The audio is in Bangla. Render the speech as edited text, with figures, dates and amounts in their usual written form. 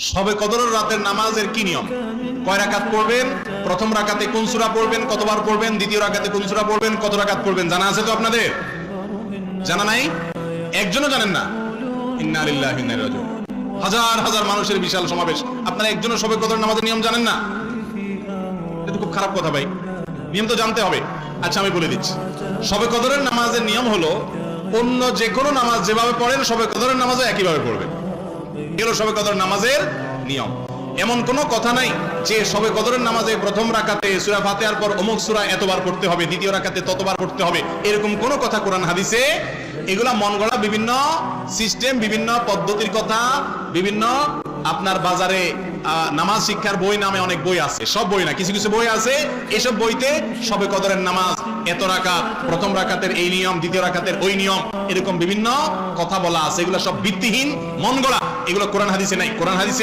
শবে কদরের রাতের নামাজের কি নিয়ম? কয় রাকাত পড়বেন? প্রথম রাকাতে কোন সূরা পড়বেন, কতবার পড়বেন? দ্বিতীয় রাকাতে কোন সূরা পড়বেন, কত রাকাত পড়বেন? জানা আছে তো আপনাদের? জানা নাই? একজনও জানেন না? ইন্না লিল্লাহি ওয়া ইন্না ইলাইহি রাজিউন। হাজার হাজার মানুষের বিশাল সমাবেশ, আপনারা একজনও শবে কদরের নামাজের নিয়ম জানেন না? এটা খুব খারাপ কথা ভাই, নিয়ম তো জানতে হবে। আচ্ছা আমি বলে দিচ্ছি, শবে কদরের নামাজের নিয়ম হলো অন্য যে কোনো নামাজ যেভাবে পড়েন শবে কদরের নামাজও একইভাবে পড়বেন। এগুলো শবে কদর নামাজের নিয়ম। এমন কোনো কথা নাই যে শবে কদরের নামাজে প্রথম রাকাতে সূরা ফাতিহার পর অমুক সূরা এতবার পড়তে হবে, দ্বিতীয় রাকাতে ততবার পড়তে হবে, এরকম কোনো কথা কোরআন হাদিসে। এগুলা মন গড়া বিভিন্ন সিস্টেম, বিভিন্ন পদ্ধতির কথা, বিভিন্ন আপনার বাজারে নামাজ শিক্ষার বই নামে অনেক বই আছে, সব বই না, কিছু কিছু বই আছে, এসব বইতে শবে কদরের নামাজ এত রাকাত, প্রথম রাকাতের এই নিয়ম, দ্বিতীয় রাকাতের ওই নিয়ম, এরকম বিভিন্ন কথা বলা আছে। এগুলো সব ভিত্তিহীন, মন গড়া, এগুলো কোরআন হাদিসে নাই। কোরআন হাদিসে